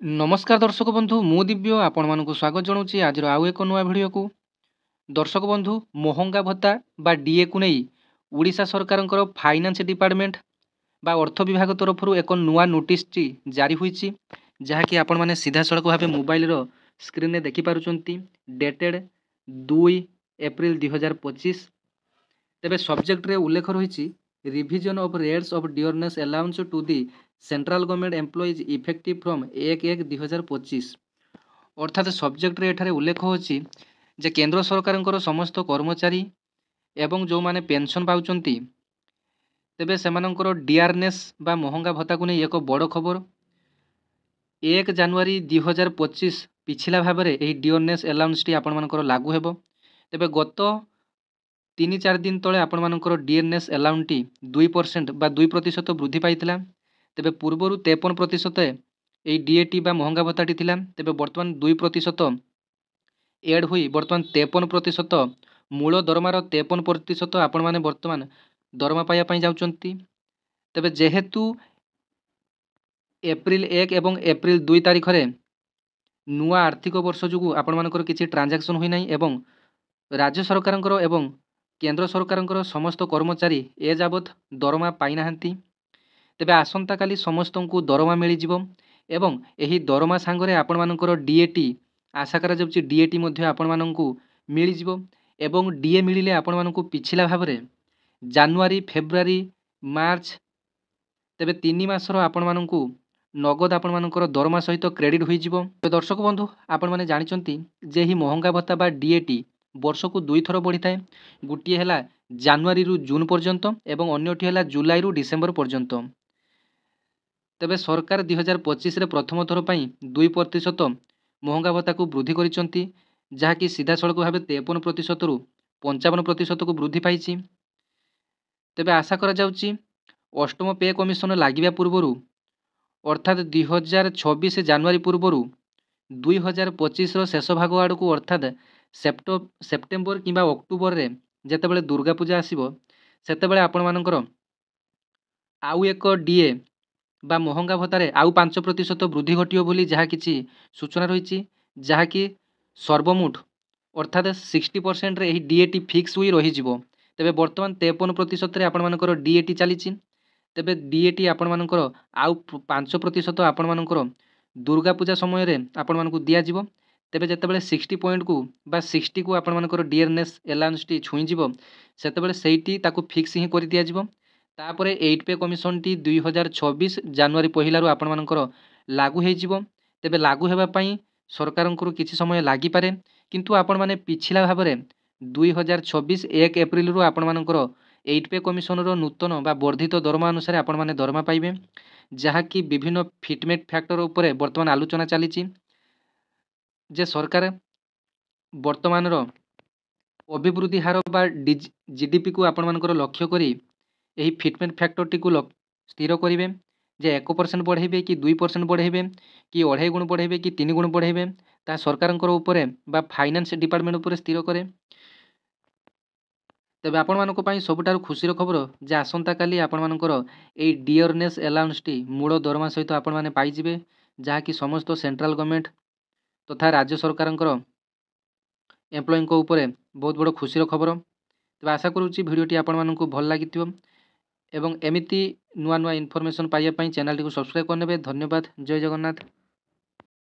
नमस्कार दर्शक बंधु मु दिव्य आपण मानक स्वागत जनाऊँ आज आउ एक नुआ भिडियो को। दर्शक बंधु महंगा भत्ता बा डीए को नहीं उड़ीसा सरकार फाइनान्स डिपार्टमेंट बा अर्थ विभाग तरफ एक नुआ नोटिस जारी होईची जहाँकि आपण मैंने सीधा सड़क भाव मोबाइल स्क्रीन में देखिपुंट डेटेड 2 एप्रिल 2025। तेबे सब्जेक्ट रे उल्लेख रही revision of rates of dearness allowance to the central government employees effective from 1/1/2025। अर्थात सब्जेक्ट रे एठारे उल्लेख होची जे केंद्र सरकार समस्त कर्मचारी एवं जो माने पेंशन पाउचंती तेबे सेमानंकर डियरनेस बा महंगा भत्ता को नहीं एक बड़ खबर 1 जनवरी 2025 पिछला भाव में यही डियरनेस अलाउंस टी आपण मानकर लागू हेबो। तेबे गत 3-4 दिन तले आपण मानकर डियरनेस अलाउंस टी 2% बा 2% वृद्धि पाइथिला। तेबे पूर्वरु 53% यही डीएटी बा महंगा भत्ताटी थिला। तेबे वर्तमान 2% एड हुई वर्तमान 53% मूल दरमार 53% आपण माने वर्तमान दरमा पाइबा पई जाउचंती। तेबे जेहेतु एप्रिल 1 एवं एप्रिल 2 तारिख रे नुआ आर्थिक वर्ष जुगु आपण मानकर किछि ट्रांजैक्शन होई नै एवं राज्य सरकार एवं केंद्र सरकार समस्त कर्मचारी ए जाबत दरमा पाई नाहंती। तेबे आसंता काली समस्त को दरमा मिल जिवो एवं एही दरमा सांगरे आपण मानकर डीएटी आशा करा जाउची डीएटी मध्ये आपण मानकु मिल जिवो एवं डीए मिलिले आपण मानकु पिछला भाबरे जनवरी फेब्रुआरी मार्च तेबे 3 मासर आपण मानकु नगद आपण मानकर दरमा सहित क्रेडिट होई जिवो। तो दर्शक बंधु आपण माने जानिचंती जे ही महंगा भत्ता बा डीएटी वर्ष को 2 थर बढ़ी थाए। गोटे है जनवरी रु जून पर्यंत एवं अन्यटी है जुलाई रु डिसेम्बर पर्यंत। तेबे सरकार 2025 रे प्रथम थर पई 2% महंगा भत्ता को वृद्धि करिसंती जहाँकि सीधा सड़क भाव 53% रु 55% को वृद्धि पाई। तेबे आशा करा जाउची अष्टम पे कमिशन लागिबा पूर्वरु अर्थात 2026 जनवरी पूर्वरु 2025 शेष भाग आड़ को अर्थात सेप्टेम्बर किंबा अक्टोबर रे जेतेबेले दुर्गा पूजा आसीबो सेतेबेले आपण मानकर आउ एक डीए बा महंगा भत्तारे आउ 5% वृद्धि घटियो बोली जहाँ किछि सूचना रही जहाँकि सर्वमुठ अर्थात 60% रे एही डीएटी फिक्स हुई रही जिवो। तेबे वर्तमान 53% रे आपण मानकर डीएटी चलीछि। तेबे डीएटी आपण मानकर आउ 5% आपण मानकर दुर्गा पूजा समय रे आपण मानकु दिया जिवो। तेबे जेतेबेले 60 पॉइंट को बा 60 को आपण मानकर डियरनेस अलाउंस टी छुई जिवो सेतेबेले सेठी ताकू फिक्स ही कर दिया जिवो। तापरे 8 पे कमिशन टी 2026 जनवरी पहिला रु आपण मानकर लागू हे जिवो। तेबे लागू हेबा पई सरकारंकर किछि समय लागि पारे किंतु आपण माने पिछला भाव में 2026 1 एप्रिल रु आपण मानकर 8 पे कमिशन रो नूतन बा वर्धित दरमा अनुसार आपण माने दरमा पाइबे जहाँकि विभिन्न फिटमेट फैक्टर उपरे वर्तमान आलोचना चली जे सरकार वर्तमान अभिवृद्धि हार बा जीडीपी को आपण मानकर लक्ष्य करी यही फिटमेट फैक्टर टी को स्थिर करेंगे जे 1% बढ़ेबे कि 2% बढ़ेबे कि 2.5 गुण बढ़ेबे कि 3 गुण बढ़ेबे ता सरकारंकर उपरे बा फाइनान्स डिपार्टमेंट उपरे स्थिर करे। तेबे आपण मानक पई सबुठारु खुशीर खबर जे आसंता काली आपण मानकर एई डियरनेस अलाउंस टी मूल दरमा सहित आपण माने पाई जिवे जहाँकि समस्त सेंट्रल गवर्नमेंट तथा राज्य सरकारंकर एम्प्लॉय को ऊपर बहुत बड़ खुशीर खबर। तेबे आशा करूची भिडियोटी आपण मानकु भल लागिथिबो एवं एमिति नुआ नुआ इनफॉरमेशन पाइबा पई चैनल टी को सब्सक्राइब करनेबे। धन्यवाद। जय जगन्नाथ।